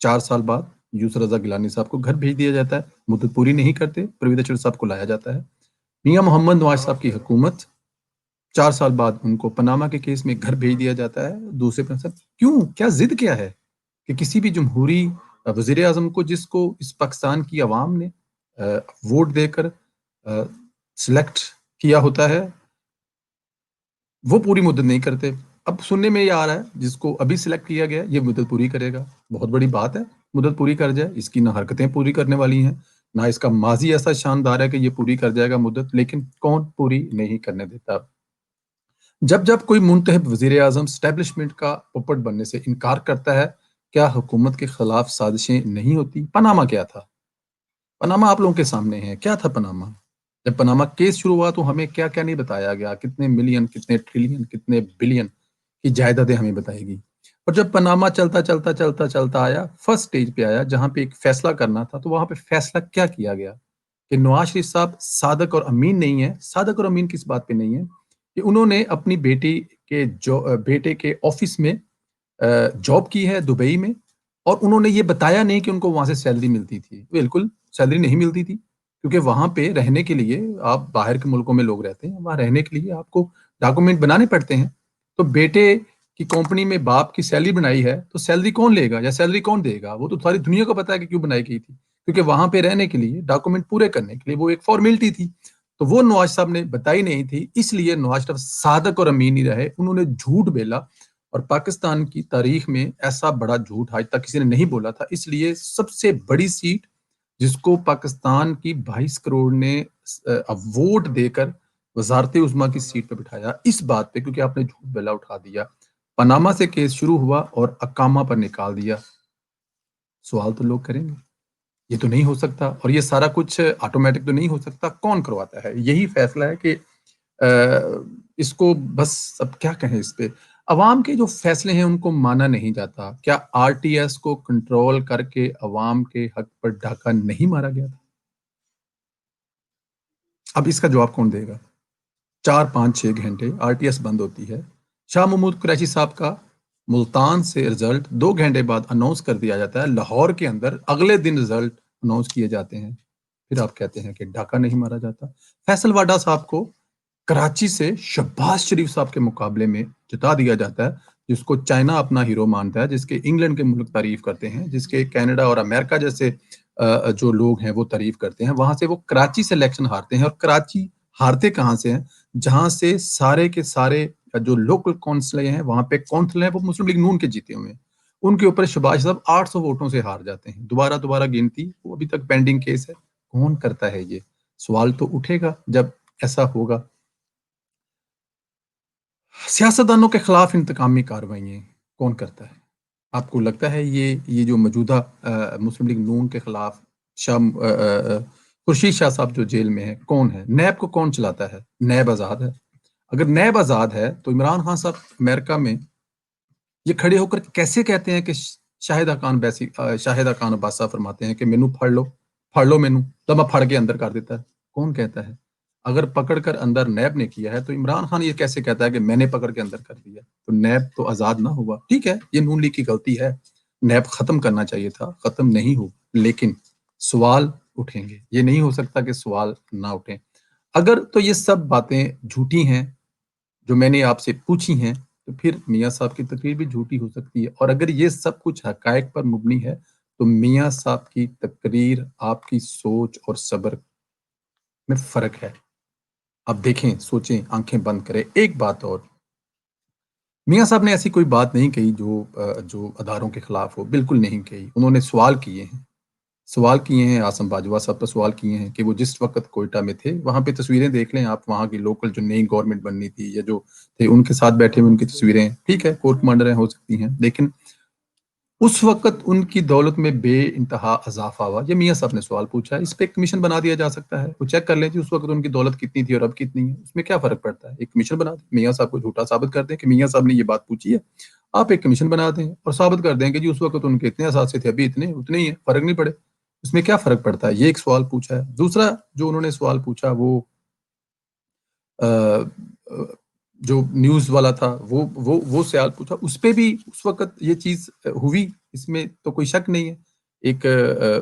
4 سال بعد یوسف رضا گیلانی صاحب کو گھر بھیج دیا جاتا ہے، مدت پوری نہیں کرتے، پرویز اچھڑ صاحب کو لایا جاتا ہے۔ میاں محمد نواز صاحب کی حکومت 4 سال بعد ان کو پاناما کے کیس میں گھر بھیج دیا جاتا ہے دوسرے پرنسپل۔ کیوں؟ کیا ضد کیا ہے کہ کسی بھی جمہوری وزیر اعظم کو، جس کو اس پاکستان کی عوام نے ووٹ دے کر سلیکٹ کیا ہوتا ہے، وہ پوری مدت نہیں کرتے؟ اب سننے میں یہ آ رہا ہے جس کو ابھی سلیکٹ کیا گیا یہ مدت پوری کرے گا۔ بہت بڑی بات ہے مدت پوری کر جائے، اس کی نہ حرکتیں پوری کرنے والی ہیں، نہ اس کا ماضی ایسا شاندار ہے کہ یہ پوری کر جائے گا مدت، لیکن کون پوری نہیں کرنے دیتا؟ جب جب کوئی منتخب وزیر اعظم اسٹیبلشمنٹ کا پپٹ بننے سے انکار کرتا ہے، کیا حکومت کے خلاف سازشیں نہیں ہوتی؟ پاناما کیا تھا؟ پاناما آپ لوگوں کے سامنے ہے، کیا تھا پاناما؟ جب پاناما کیس شروع ہوا تو ہمیں کیا کیا نہیں بتایا گیا، کتنے ملین، کتنے ٹریلین، کتنے بلین کی جائیدادیں ہمیں بتائی گئی۔ اور جب پاناما چلتا چلتا چلتا چلتا آیا، فرسٹ سٹیج پہ آیا جہاں پہ ایک فیصلہ کرنا تھا، تو وہاں پہ فیصلہ کیا کیا گیا کہ نواز شریف صاحب صادق اور امین نہیں ہے۔ صادق اور امین کس بات پہ نہیں ہے؟ کہ انہوں نے اپنی بیٹے کے آفس میں جاب کی ہے دبئی میں، اور انہوں نے یہ بتایا نہیں کہ ان کو وہاں سے سیلری ملتی تھی۔ بالکل سیلری نہیں ملتی تھی، کیونکہ وہاں پہ رہنے کے لیے، آپ باہر کے ملکوں میں لوگ رہتے ہیں، وہاں رہنے کے لیے آپ کو ڈاکومنٹ بنانے پڑتے ہیں۔ تو بیٹے کی کمپنی میں باپ کی سیلری بنائی ہے تو سیلری کون لے گا یا سیلری کون دے گا؟ وہ تو ساری دنیا کو پتا ہے کہ کیوں بنائی گئی تھی، کیونکہ وہاں پہ رہنے کے لیے ڈاکومنٹ پورے کرنے کے لیے وہ ایک فارمیلٹی تھی۔ تو وہ نواز صاحب نے بتائی نہیں تھی، اس لیے نواز شریف صادق اور امین ہی رہے، انہوں نے جھوٹ بیلا، اور پاکستان کی تاریخ میں ایسا بڑا جھوٹ آج تک کسی نے نہیں بولا تھا۔ اس لیے سب سے بڑی سیٹ جس کو پاکستان کی 22 کروڑ نے ووٹ دے کر وزارت عظمیٰ کی سیٹ پہ بٹھایا، اس بات پہ کیونکہ آپ نے جھوٹ بیلا اٹھا دیا، پاناما سے کیس شروع ہوا اور اقامہ پر نکال دیا۔ سوال تو لوگ کریں گے، یہ تو نہیں ہو سکتا، اور یہ سارا کچھ آٹومیٹک تو نہیں ہو سکتا، کون کرواتا ہے؟ یہی فیصلہ ہے کہ اس کو بس اب کیا کہیں، اس پہ عوام کے جو فیصلے ہیں ان کو مانا نہیں جاتا۔ کیا آر ٹی ایس کو کنٹرول کر کے عوام کے حق پر ڈاکہ نہیں مارا گیا تھا؟ اب اس کا جواب کون دے گا؟ 4 5 6 گھنٹے آر ٹی ایس بند ہوتی ہے، شاہ محمود قریشی صاحب کا ملتان سے رزلٹ 2 گھنٹے بعد اناؤنس کر دیا جاتا ہے، لاہور کے اندر اگلے دن رزلٹ اناؤنس کیے جاتے ہیں، پھر آپ کہتے ہیں کہ ڈاکہ نہیں مارا جاتا۔ فیصل واڈا صاحب کو کراچی سے شہباز شریف صاحب کے مقابلے میں جتا دیا جاتا ہے، جس کو چائنا اپنا ہیرو مانتا ہے، جس کے انگلینڈ کے ملک تعریف کرتے ہیں، جس کے کینیڈا اور امریکہ جیسے جو لوگ ہیں وہ تعریف کرتے ہیں، وہاں سے وہ کراچی سے الیکشن ہارتے ہیں۔ اور کراچی ہارتے کہاں سے ہیں؟ جہاں سے سارے کے سارے جو لوکل کونسلیں ہیں، وہاں پہ کونسل ہیں وہ مسلم لیگ نون کے جیتے ہوئے ہیں، ان کے اوپر شہباز صاحب 800 ووٹوں سے ہار جاتے ہیں۔ دوبارہ گنتی، وہ ابھی تک پینڈنگ کیس ہے، کون کرتا ہے یہ؟ سوال تو اٹھے گا جب ایسا ہوگا۔ سیاستدانوں کے خلاف انتقامی کارروائیاں کون کرتا ہے؟ آپ کو لگتا ہے یہ جو موجودہ مسلم لیگ نون کے خلاف خورشید شاہ صاحب جو جیل میں ہے، کون ہے؟ نیب کو کون چلاتا ہے؟ نیب آزاد ہے؟ اگر نیب آزاد ہے تو عمران خان صاحب امریکہ میں یہ کھڑے ہو کر کیسے کہتے ہیں کہ شاہدہ خان عباس صاحب فرماتے ہیں کہ مینو پھڑ لو مینو، تو میں پھڑ کے اندر کر دیتا ہے؟ کون کہتا ہے؟ اگر پکڑ کر اندر نیب نے کیا ہے تو عمران خان یہ کیسے کہتا ہے کہ میں نے پکڑ کے اندر کر دیا؟ تو نیب تو آزاد نہ ہوا۔ ٹھیک ہے، یہ نون لیگ کی غلطی ہے، نیب ختم کرنا چاہیے تھا، ختم نہیں ہو، لیکن سوال اٹھیں گے، یہ نہیں ہو سکتا کہ سوال نہ اٹھیں۔ اگر تو یہ سب باتیں جھوٹی ہیں جو میں نے آپ سے پوچھی ہیں، تو پھر میاں صاحب کی تقریر بھی جھوٹی ہو سکتی ہے، اور اگر یہ سب کچھ حقائق پر مبنی ہے تو میاں صاحب کی تقریر آپ کی سوچ اور صبر میں فرق ہے۔ اب دیکھیں، سوچیں، آنکھیں بند کریں۔ ایک بات اور، میاں صاحب نے ایسی کوئی بات نہیں کہی جو اداروں کے خلاف ہو، بالکل نہیں کہی۔ انہوں نے سوال کیے ہیں آصم باجوہ صاحب پر، سوال کیے ہیں کہ وہ جس وقت کوئٹہ میں تھے، وہاں پہ تصویریں دیکھ لیں آپ، وہاں کی لوکل جو نئی گورنمنٹ بننی تھی یا جو تھے ان کے ساتھ بیٹھے ہوئے ان کی تصویریں، ٹھیک ہے کورٹ کمانڈر ہو سکتی ہیں، لیکن اس وقت ان کی دولت میں بے انتہا اضافہ ہوا۔ یہ میاں صاحب نے سوال پوچھا ہے، اس پہ ایک کمیشن بنا دیا جا سکتا ہے، وہ چیک کر لیں کہ اس وقت ان کی دولت کتنی تھی اور اب کتنی ہے، اس میں کیا فرق پڑتا ہے؟ ایک کمیشن بنا دیں، میاں صاحب کو جھوٹا ثابت کر دیں کہ میاں صاحب نے یہ بات پوچھی ہے، آپ ایک کمیشن بنا دیں اور ثابت کر دیں کہ جی اس وقت ان کے اتنے اثاثے تھے، ابھی اتنے ہی ہیں، فرق نہیں پڑے، اس میں کیا فرق پڑتا ہے؟ یہ ایک سوال پوچھا ہے۔ دوسرا جو انہوں نے سوال پوچھا وہ جو نیوز والا تھا وہ سوال پوچھا، اس پہ بھی اس وقت یہ چیز ہوئی، اس میں تو کوئی شک نہیں ہے۔ ایک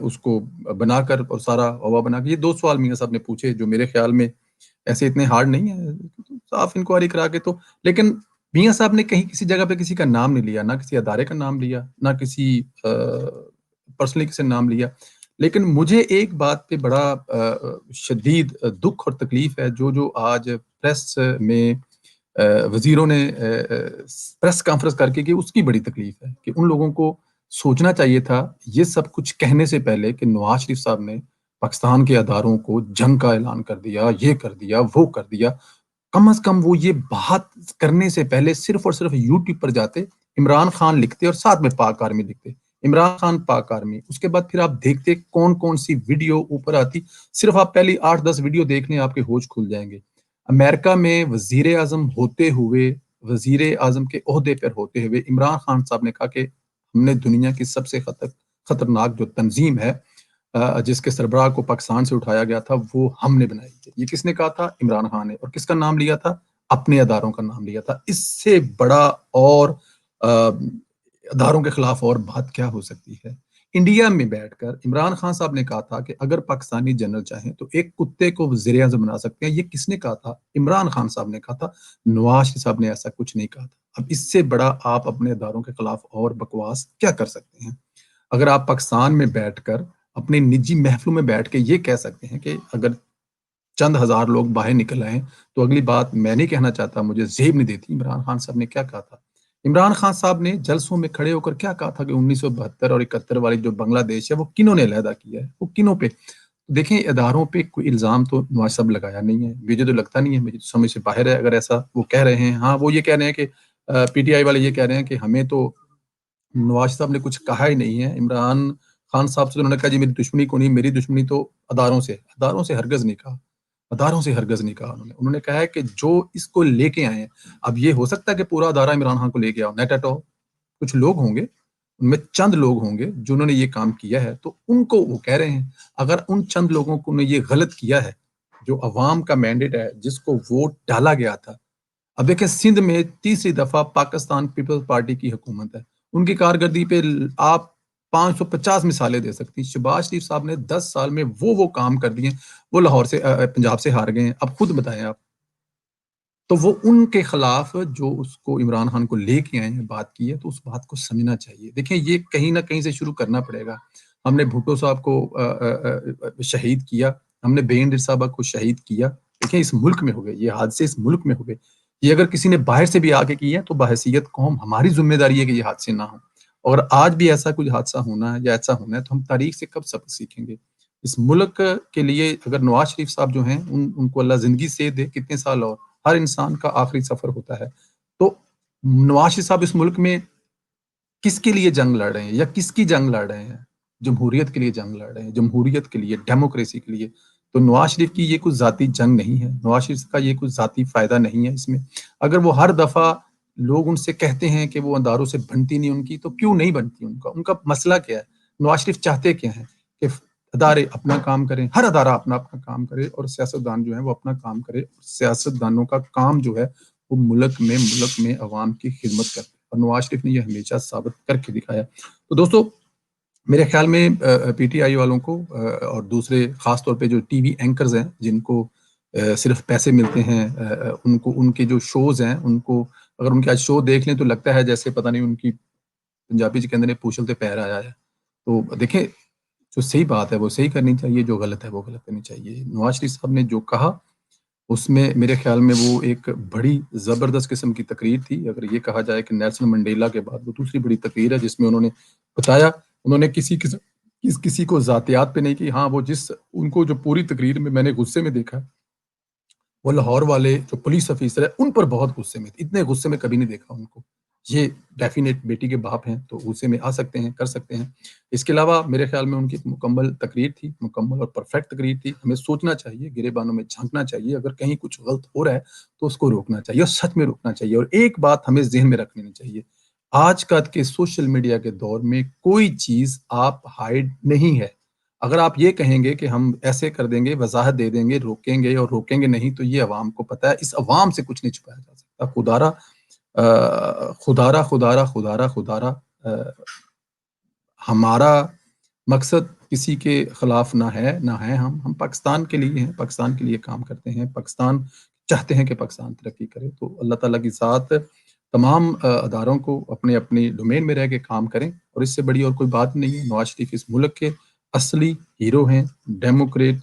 اس کو بنا کر اور سارا ہوا بنا کے یہ 2 سوال میاں صاحب نے پوچھے جو میرے خیال میں ایسے اتنے ہارڈ نہیں ہیں، صاف انکوائری کرا کے تو، لیکن میاں صاحب نے کہیں کسی جگہ پہ کسی کا نام نہیں لیا، نہ کسی ادارے کا نام لیا، نہ کسی پرسنلی کسی نام لیا، لیکن مجھے ایک بات پہ بڑا شدید دکھ اور تکلیف ہے، جو آج پریس میں وزیروں نے پریس کانفرنس کر کے کی، اس کی بڑی تکلیف ہے کہ ان لوگوں کو سوچنا چاہیے تھا یہ سب کچھ کہنے سے پہلے کہ نواز شریف صاحب نے پاکستان کے اداروں کو جنگ کا اعلان کر دیا، یہ کر دیا، وہ کر دیا، کم از کم وہ یہ بات کرنے سے پہلے صرف اور صرف یوٹیوب پر جاتے، عمران خان لکھتے اور ساتھ میں پاک آرمی لکھتے، عمران خان پاک آرمی، اس کے بعد پھر آپ دیکھتے کون کون سی ویڈیو اوپر آتی، صرف آپ پہلی 8-10 ویڈیو دیکھ لیں آپ کے ہوش کھل جائیں گے۔ امریکہ میں وزیر اعظم ہوتے ہوئے، وزیر اعظم کے عہدے پر ہوتے ہوئے عمران خان صاحب نے کہا کہ ہم نے دنیا کی سب سے خطرناک جو تنظیم ہے جس کے سربراہ کو پاکستان سے اٹھایا گیا تھا وہ ہم نے بنائی ہے۔ یہ کس نے کہا تھا؟ عمران خان نے۔ اور کس کا نام لیا تھا؟ اپنے اداروں کا نام لیا تھا۔ اس سے بڑا اور اداروں کے خلاف اور بات کیا ہو سکتی ہے؟ انڈیا میں بیٹھ کر عمران خان صاحب نے کہا تھا کہ اگر پاکستانی جنرل چاہیں تو ایک کتے کو وزیر اعظم بنا سکتے ہیں۔ یہ کس نے کہا تھا؟ عمران خان صاحب نے کہا تھا۔ نواز شریف صاحب نے ایسا کچھ نہیں کہا تھا۔ اب اس سے بڑا آپ اپنے اداروں کے خلاف اور بکواس کیا کر سکتے ہیں؟ اگر آپ پاکستان میں بیٹھ کر اپنے نجی محفلوں میں بیٹھ کے یہ کہہ سکتے ہیں کہ اگر چند ہزار لوگ باہر نکل آئے تو اگلی بات میں نہیں کہنا چاہتا، مجھے زیب نہیں دیتی، عمران خان صاحب نے کیا کہا تھا؟ عمران خان صاحب نے جلسوں میں کھڑے ہو کر کیا کہا تھا کہ 1972 اور 71 والی جو بنگلہ دیش ہے وہ کنہوں نے علیحدہ کیا ہے، وہ کنہوں پہ؟ دیکھیں اداروں پہ کوئی الزام تو نواز صاحب لگایا نہیں ہے، مجھے تو لگتا نہیں ہے، مجھے تو سمجھ سے باہر ہے اگر ایسا وہ کہہ رہے ہیں۔ ہاں وہ یہ کہہ رہے ہیں کہ پی ٹی آئی والے یہ کہہ رہے ہیں کہ ہمیں تو نواز صاحب نے کچھ کہا ہی نہیں ہے، عمران خان صاحب سے انہوں نے کہا جی میری دشمنی کو نہیں، میری دشمنی تو اداروں سے ہرگز نہیں کہا، اداروں سے ہرگز نہیں کہا انہوں نے کہا ہے کہ جو اس کو لے کے آئے ہیں، اب یہ ہو سکتا ہے کہ پورا ادارہ عمران خان کو لے کے آؤ، نیٹ ایٹ آل، کچھ لوگ ہوں گے ان میں چند لوگ ہوں گے جنہوں نے یہ کام کیا ہے تو ان کو وہ کہہ رہے ہیں، اگر ان چند لوگوں کو نے یہ غلط کیا ہے جو عوام کا مینڈیٹ ہے جس کو ووٹ ڈالا گیا تھا۔ اب دیکھیں سندھ میں تیسری دفعہ پاکستان پیپلز پارٹی کی حکومت ہے، ان کی کارکردگی پہ آپ 550 مثالیں دے سکتی ہیں۔ شہباز شریف صاحب نے 10 سال میں وہ کام کر دیے، وہ لاہور سے پنجاب سے ہار گئے ہیں، اب خود بتائیں آپ۔ تو وہ ان کے خلاف جو اس کو عمران خان کو لے کے آئے ہیں بات کی ہے تو اس بات کو سمجھنا چاہیے۔ دیکھیں یہ کہیں نہ کہیں سے شروع کرنا پڑے گا۔ ہم نے بھٹو صاحب کو شہید کیا، ہم نے بے نظیر صاحبہ کو شہید کیا، دیکھیں اس ملک میں ہو گئے یہ حادثے، اس ملک میں ہو گئے یہ، اگر کسی نے باہر سے بھی آ کے کی ہے تو بحیثیت قوم ہماری ذمہ داری ہے کہ یہ حادثے نہ ہوں، اور آج بھی ایسا کچھ حادثہ ہونا ہے یا ایسا ہونا ہے تو ہم تاریخ سے کب سبق سیکھیں گے؟ اس ملک کے لیے اگر نواز شریف صاحب جو ہیں ان کو اللہ زندگی سے دے کتنے سال، اور ہر انسان کا آخری سفر ہوتا ہے، تو نواز شریف صاحب اس ملک میں کس کے لیے جنگ لڑ رہے ہیں یا کس کی جنگ لڑ رہے ہیں؟ جمہوریت کے لیے جنگ لڑ رہے ہیں، جمہوریت کے لیے، ڈیموکریسی کے لیے۔ تو نواز شریف کی یہ کوئی ذاتی جنگ نہیں ہے، نواز شریف کا یہ کوئی ذاتی فائدہ نہیں ہے اس میں۔ اگر وہ ہر دفعہ لوگ ان سے کہتے ہیں کہ وہ اداروں سے بنتی نہیں ان کی، تو کیوں نہیں بنتی ان کا مسئلہ کیا ہے؟ نواز شریف چاہتے کیا ہیں؟ کہ ادارے اپنا کام کریں، ہر ادارہ اپنا کام کرے اور سیاستدان جو ہیں وہ اپنا کام کرے، سیاستدانوں کا کام جو ہے وہ ملک میں عوام کی خدمت کرے، اور نواز شریف نے یہ ہمیشہ ثابت کر کے دکھایا۔ تو دوستو میرے خیال میں پی ٹی آئی والوں کو اور دوسرے خاص طور پہ جو ٹی وی اینکرز ہیں جن کو صرف پیسے ملتے ہیں، ان کے جو شوز ہیں، ان کو اگر ان کے آج شو دیکھ لیں تو لگتا ہے جیسے پتہ نہیں ان کی پنجابی کے اندر پوچھل تے پیر آیا ہے۔ تو دیکھیں جو صحیح بات ہے وہ صحیح کرنی چاہیے، جو غلط ہے وہ غلط کرنی چاہیے۔ نواز شریف صاحب نے جو کہا اس میں میرے خیال میں وہ ایک بڑی زبردست قسم کی تقریر تھی۔ اگر یہ کہا جائے کہ نیلسن منڈیلا کے بعد وہ دوسری بڑی تقریر ہے جس میں انہوں نے بتایا، انہوں نے کسی کو ذاتیات پہ نہیں کی، ہاں وہ ان کو جو پوری تقریر میں نے غصے میں دیکھا، وہ لاہور والے جو پولیس افیسر ہے ان پر بہت غصے میں تھے، اتنے غصے میں کبھی نہیں دیکھا ان کو۔ یہ ڈیفینیٹ بیٹی کے باپ ہیں تو غصے میں آ سکتے ہیں، کر سکتے ہیں۔ اس کے علاوہ میرے خیال میں ان کی مکمل تقریر تھی، مکمل اور پرفیکٹ تقریر تھی۔ ہمیں سوچنا چاہیے، گریبانوں میں جھانکنا چاہیے، اگر کہیں کچھ غلط ہو رہا ہے تو اس کو روکنا چاہیے اور سچ میں روکنا چاہیے۔ اور ایک بات ہمیں ذہن میں رکھ لینی چاہیے، آج کا کے سوشل میڈیا کے دور میں کوئی چیز آپ ہائیڈ نہیں ہے۔ اگر آپ یہ کہیں گے کہ ہم ایسے کر دیں گے، وضاحت دے دیں گے، روکیں گے اور روکیں گے نہیں، تو یہ عوام کو پتہ ہے، اس عوام سے کچھ نہیں چھپایا جا سکتا۔ سکتا. خدارا ہمارا مقصد کسی کے خلاف نہ ہے. ہم پاکستان کے لیے ہیں, پاکستان کے لیے کام کرتے ہیں, پاکستان چاہتے ہیں کہ پاکستان ترقی کرے. تو اللہ تعالیٰ کی ذات تمام اداروں کو اپنے اپنے ڈومین میں رہ کے کام کریں, اور اس سے بڑی اور کوئی بات نہیں ہے. نواز شریف اس ملک کے اصلی ہیرو ہیں. ڈیموکریٹ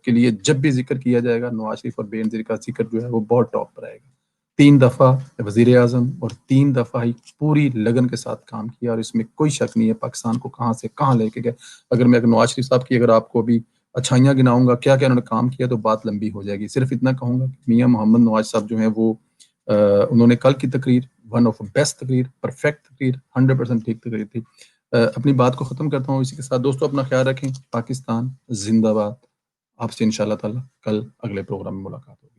کے لیے جب بھی ذکر کیا جائے گا, نواز شریف اور بے نظیر کا ذکر جو ہے وہ بہت ٹاپ پر آئے گا. 3 دفعہ وزیر اعظم اور 3 دفعہ ہی پوری لگن کے ساتھ کام کیا, اور اس میں کوئی شک نہیں ہے پاکستان کو کہاں سے کہاں لے کے گئے. اگر نواز شریف صاحب کی اگر آپ کو ابھی اچھائیاں گناؤں گا کیا انہوں نے کام کیا تو بات لمبی ہو جائے گی. صرف اتنا کہوں گا کہ میاں محمد نواز صاحب جو ہیں وہ انہوں نے کل کی تقریر ون آف بیسٹ تقریر, پرفیکٹ تقریر, 100% ٹھیک تقریر تھی. اپنی بات کو ختم کرتا ہوں اسی کے ساتھ. دوستو اپنا خیال رکھیں. پاکستان زندہ باد. آپ سے انشاءاللہ تعالی کل اگلے پروگرام میں ملاقات ہوگی.